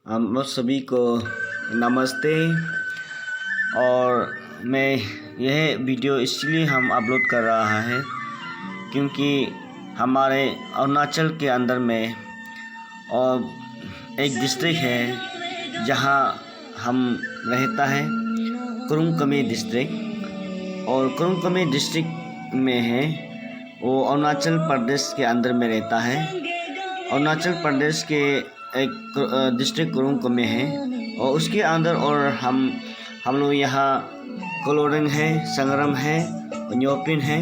हम लोग सभी को नमस्ते। और मैं यह वीडियो इसलिए हम अपलोड कर रहा है क्योंकि हमारे अरुणाचल के अंदर में और एक डिस्ट्रिक्ट है जहां हम रहता है, कुरुंग कुमे डिस्ट्रिक्ट। और कुरुंग कुमे डिस्ट्रिक्ट में है वो अरुणाचल प्रदेश के अंदर में रहता है। अरुणाचल प्रदेश के एक डिस्ट्रिक्ट कुरुंग कुमे है और उसके अंदर और हम लोग यहाँ कोलोरंग है, संगरम है, न्योपिन है।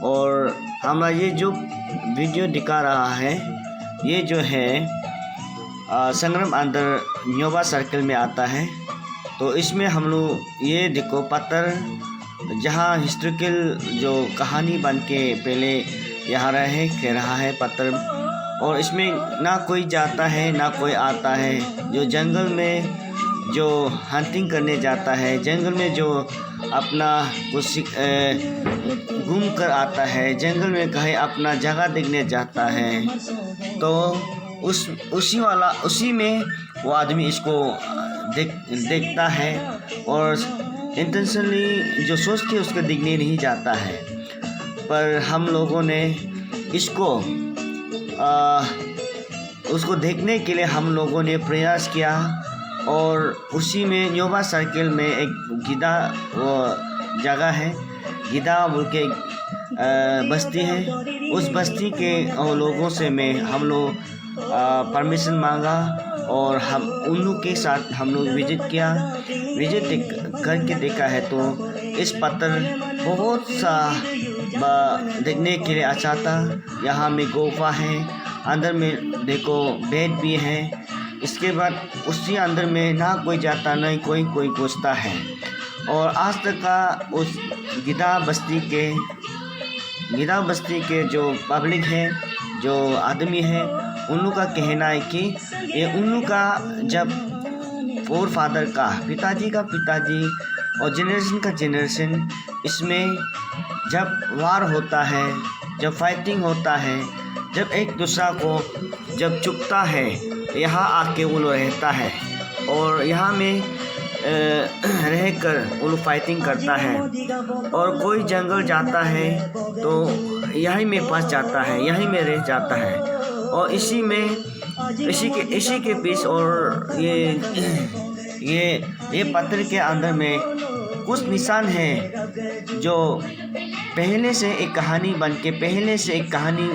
और हमारा ये जो वीडियो दिखा रहा है ये जो है संगरम अंदर न्योबा सर्कल में आता है। तो इसमें हम लोग ये देखो पत्थर जहाँ हिस्ट्रिकल जो कहानी बन के पहले यहाँ रहा है पत्थर। और इसमें ना कोई जाता है ना कोई आता है। जो जंगल में जो हंटिंग करने जाता है, जंगल में जो अपना कुछ घूम कर आता है, जंगल में कहीं अपना जगह देखने जाता है, तो उसी में वो आदमी इसको देखता है और इंटेंशनली जो सोच के उसको दिखने नहीं जाता है। पर हम लोगों ने उसको देखने के लिए हम लोगों ने प्रयास किया। और उसी में न्योबा सर्कल में एक गिदा जगह है, गिदा बोल के बस्ती है। उस बस्ती के लोगों से हम लोग परमिशन मांगा और हम उन लोग के साथ हम लोग विजिट करके देखा है। तो इस पत्थर बहुत सा देखने के लिए अच्छा था। यहाँ में गुफा है, अंदर में देखो बेड भी है। इसके बाद उसी अंदर में ना कोई जाता नहीं कोई घुसता है। और आज तक का उस गिदा बस्ती के जो पब्लिक है, जो आदमी है, उन लोग का कहना है कि ये उन लोग का जब फोर फादर का पिताजी और जनरेशन का जनरेशन इसमें जब वार होता है, जब फाइटिंग होता है, जब एक दूसरा को जब चुकता है, यहाँ आके वो लोग रहता है और यहाँ में रहकर वो लोग फाइटिंग करता है। और कोई जंगल जाता है तो यहीं में फंस जाता है, यहीं में रह जाता है। और इसी के बीच और ये पत्थर के अंदर में कुछ निशान है जो पहले से एक कहानी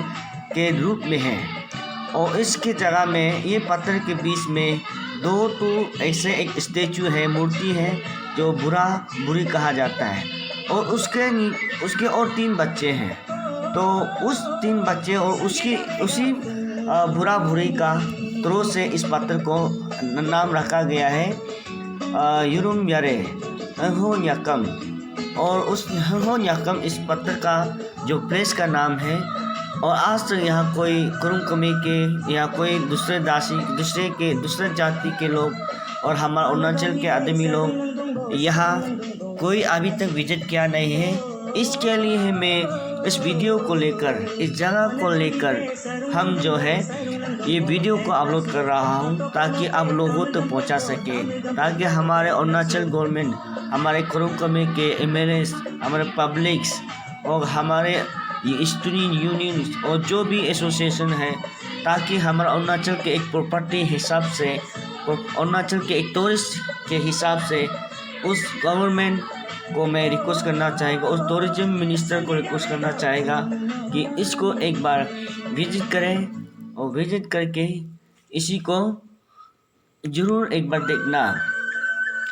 के रूप में है। और इसके जगह में ये पत्थर के बीच में दो तो ऐसे एक स्टैचू है, मूर्ति है जो बुरी कहा जाता है। और उसके और 3 बच्चे हैं। तो उस 3 बच्चे और उसी बुरी का तरह से इस पत्थर को नाम रखा गया है युरुम यारे हहोन्याकम। और उस हहोन्याकम इस पत्थर का जो प्लेस का नाम है। और आज तक यहाँ कोई कुरुंग कुमे के या कोई दूसरे जाति के लोग और हमारे अरुणाचल के आदमी लोग यहाँ कोई अभी तक विजिट किया नहीं है। इसके लिए मैं इस वीडियो को लेकर, इस जगह को लेकर हम जो है ये वीडियो को अपलोड कर रहा हूँ ताकि आप लोगों तक पहुँचा सके, ताकि हमारे अरुणाचल गवर्नमेंट, हमारे कुरुंग कुमे के एमएलएस, हमारे पब्लिक्स और हमारे ये स्टूडेंट यूनियन और जो भी एसोसिएशन है, ताकि हमारा अरुणाचल के एक प्रॉपर्टी हिसाब से, अरुणाचल के एक टूरिस्ट के हिसाब से उस गवर्नमेंट को मैं रिक्वेस्ट करना चाहेगा, उस टूरिज्म मिनिस्टर को रिक्वेस्ट करना चाहेगा कि इसको एक बार विजिट करें और विजिट करके इसी को ज़रूर एक बार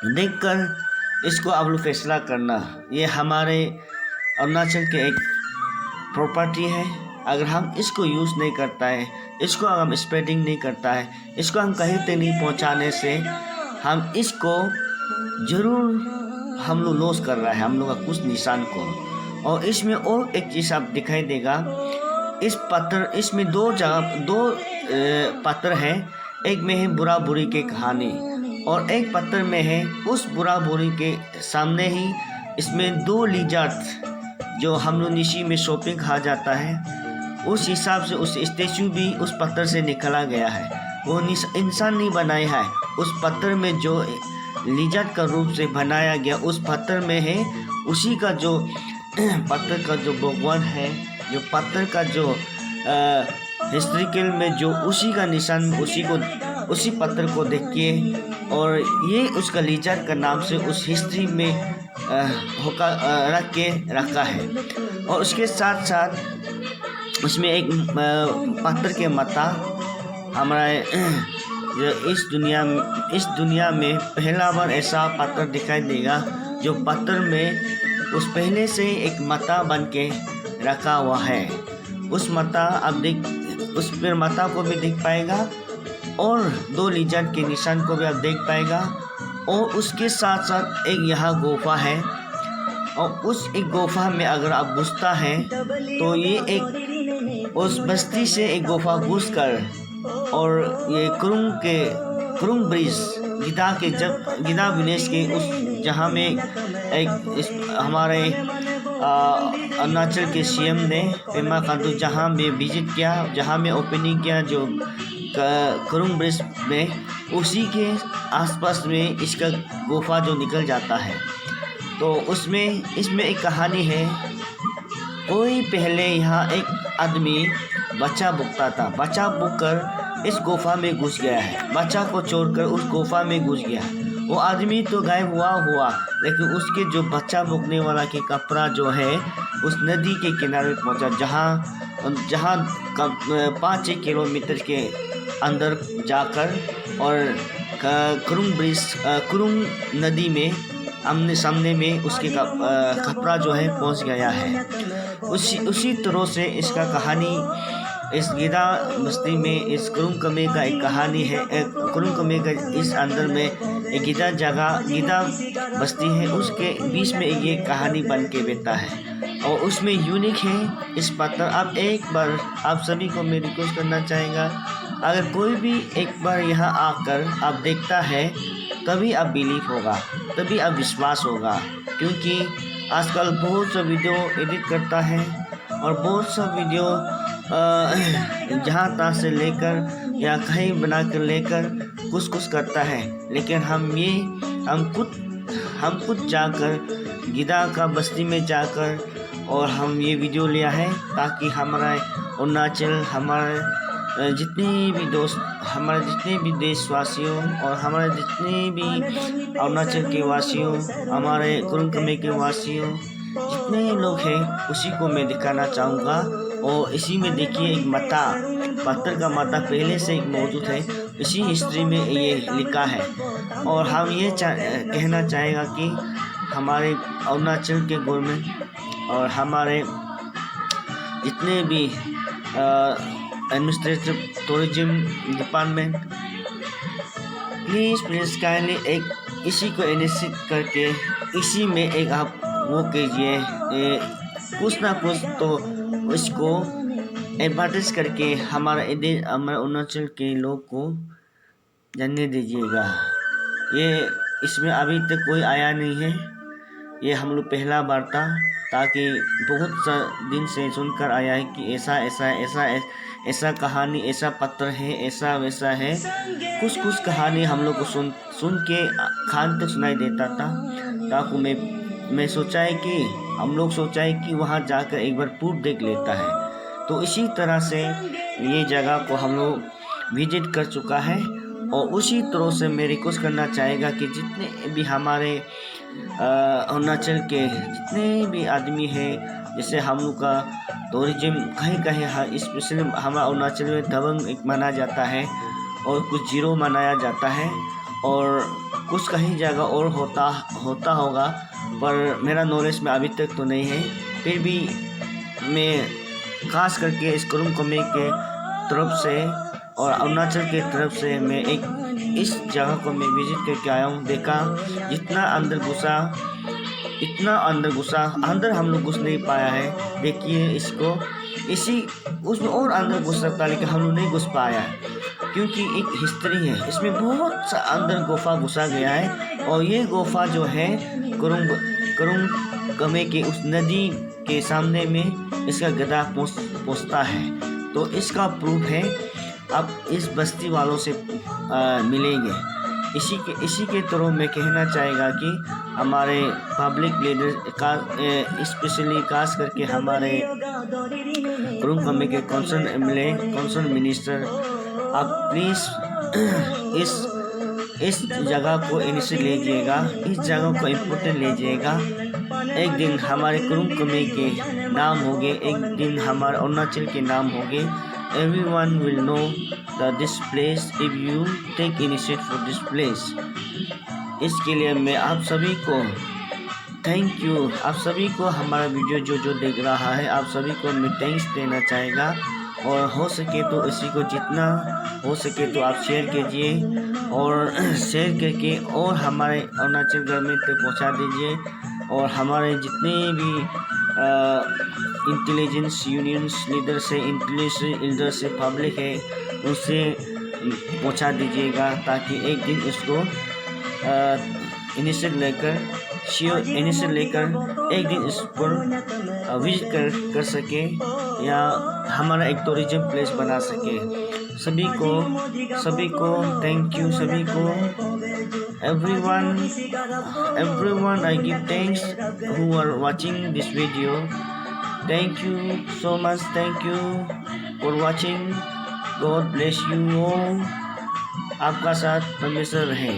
देखकर इसको आप लोग फैसला करना। ये हमारे अरुणाचल के एक प्रॉपर्टी है। अगर हम इसको यूज़ नहीं करता है, इसको अगर हम स्प्रेडिंग नहीं करता है, इसको हम कहीं तक नहीं पहुंचाने से हम इसको ज़रूर हम लोग लॉस कर रहा है, हम लोग का कुछ निशान को। और इसमें और एक चीज़ आप दिखाई देगा, इसमें 2 पत्थर है। एक में है बुरा बुरी की कहानी और एक पत्थर में है उस बुरा बुरी के सामने ही इसमें 2 लिजर्ड जो हम लोग निशी में शॉपिंग कहा जाता है, उस हिसाब से उस स्टैचू भी उस पत्थर से निकाला गया है। वो इंसान नहीं बनाया है। उस पत्थर में जो लिजत का रूप से बनाया गया उस पत्थर में है उसी का जो पत्थर का जो भगवान है, जो पत्थर का जो हिस्ट्रिकल में जो उसी का निशान उसी पत्थर को देख के और ये उसका लिजत का नाम से उस हिस्ट्री में रखा है। और उसके साथ साथ उसमें एक पत्थर के माता हमारे इस दुनिया में पहला बार ऐसा पत्थर दिखाई देगा जो पत्थर में उस पहले से एक माता बन के रखा हुआ है। उस माता उस पर माता को भी देख पाएगा और 2 लिजत के निशान को भी आप देख पाएगा। और उसके साथ साथ एक यहाँ गुफा है और उस एक गुफा में अगर आप घुसता है तो ये एक उस बस्ती से एक गुफा घुस कर और ये कुरुंग ब्रिज गिदा विलेज के उस जहाँ में हमारे अरुणाचल के सीएम ने पेमा खांडू जहाँ में विजिट किया, जहाँ में ओपनिंग किया जो कुरुंग ब्रिज में, उसी के आसपास में इसका गुफा जो निकल जाता है। तो इसमें एक कहानी है। कोई पहले यहाँ एक आदमी बच्चा बुकता था, बच्चा बुक कर इस गुफा में घुस गया है, बच्चा को छोड़कर उस गुफा में घुस गया। वो आदमी तो गायब हुआ लेकिन उसके जो बच्चा बुकने वाला के कपड़ा जो है उस नदी के किनारे पहुंचा जहाँ 5-6 किलोमीटर के अंदर जाकर और कुरुंग नदी में आमने सामने में उसके कपड़ा जो है पहुंच गया है। उसी तरह से इसका कहानी इस गिदा बस्ती में इस कुरुंग कमे का एक कहानी है। कुरुंग कमे का इस अंदर में एक गिदा बस्ती है, उसके बीच में ये कहानी बन के बैठा है और उसमें यूनिक है इस पत्थर। आप एक बार आप सभी को मैं रिक्वेस्ट करना चाहेगा, अगर कोई भी एक बार यहाँ आकर आप देखता है तभी आप बिलीव होगा, तभी आप विश्वास होगा। क्योंकि आजकल बहुत सा वीडियो एडिट करता है और बहुत सा वीडियो जहाँ तहाँ से लेकर या कहीं बना कर लेकर कुछ करता है, लेकिन हम खुद जाकर गिदा का बस्ती में जाकर और हम ये वीडियो लिया है ताकि हमारा अरुणाचल, हमारे जितने भी दोस्त, हमारे जितने भी देशवासियों और हमारे जितने भी अरुणाचल के वासियों, हमारे कुरुंग कमे के वासियों, जितने लोग हैं उसी को मैं दिखाना चाहूँगा। और इसी में देखिए एक माता, पत्थर का माता पहले से एक मौजूद है, इसी हिस्ट्री में ये लिखा है। और हम ये कहना चाहेगा कि हमारे अरुणाचल के गवर्नमेंट और हमारे जितने भी administrative tourism department please kindly एक इसी को इनिशिएट करके इसी में एक आप वो कीजिए, कुछ ना कुछ तो इसको एडवर्टाइज करके हमारे अरुणाचल के लोग को जानने दीजिएगा। ये इसमें अभी तक कोई आया नहीं है, ये हम लोग पहला बार था, ताकि बहुत सा दिन से सुनकर आया है कि ऐसा कहानी, ऐसा पत्थर है, ऐसा वैसा है। कुछ कहानी हम लोग को सुन के खान तक सुनाई देता था। ताकि मैं सोचा है कि हम लोग सोचा है कि वहाँ जाकर एक बार प्रूफ देख लेता है। तो इसी तरह से ये जगह को हम लोग विजिट कर चुका है और उसी तरह से मैं रिक्वेस्ट करना चाहेगा कि जितने भी हमारे अरुणाचल के जितने भी आदमी हैं, जैसे हम लोग का टूरिज्म कहीं स्पेशली हमारा अरुणाचल में दबंग एक माना जाता है और कुछ जीरो मनाया जाता है और कुछ कहीं जगह और होता होगा, पर मेरा नॉलेज में अभी तक तो नहीं है। फिर भी मैं खास करके इस कुरुंग कमे के तरफ से और अरुणाचल के तरफ से मैं एक इस जगह को मैं विजिट करके आया हूँ। देखा इतना अंदर घुसा अंदर हम लोग घुस नहीं पाया है। देखिए इसको उसमें और अंदर घुस सकता, लेकिन हम लोग नहीं घुस पाया क्योंकि एक हिस्ट्री है, इसमें बहुत सा अंदर गुफा घुसा गया है। और ये गुफा जो है कुरुंग कमे के उस नदी के सामने में इसका गदा पहुँचता है। तो इसका प्रूफ है आप इस बस्ती वालों से मिलेंगे। इसी के तरह मैं कहना चाहेगा कि हमारे पब्लिक लीडर का स्पेशली खास करके हमारे कुरुंग कमे के कंसर्न एमएलए, कंसर्न मिनिस्टर, आप प्लीज़ इस जगह को इनिशिएट लीजिएगा, इस जगह को इम्पोर्टेंट लीजिएगा। एक दिन हमारे कुरुंग कमे के नाम होंगे, एक दिन हमारे अरुणाचल के नाम होंगे। Everyone will know that this place if you take initiative for this place। इसके लिए मैं आप सभी को थैंक यू, आप सभी को हमारा वीडियो जो देख रहा है, आप सभी को मैं थैंक्स देना चाहेगा। और हो सके तो इसी को जितना हो सके तो आप शेयर कीजिए और शेयर करके और हमारे अरुणाचल गवर्नमेंट तक पहुंचा दीजिए। और हमारे जितने भी इंटेलिजेंस यूनियंस लीडर से, इंटेलिजेंस लीडर से पब्लिक है, उनसे पहुंचा दीजिएगा ताकि एक दिन इसको इनिशिएट लेकर एक दिन इस पर विजिट कर सके या हमारा एक टूरिज्म प्लेस बना सके। सभी को थैंक यू, सभी को everyone I give thanks who are watching this video। Thank you so much, thank you for watching। God bless you all। आपका साथ परमेश्वर रहे।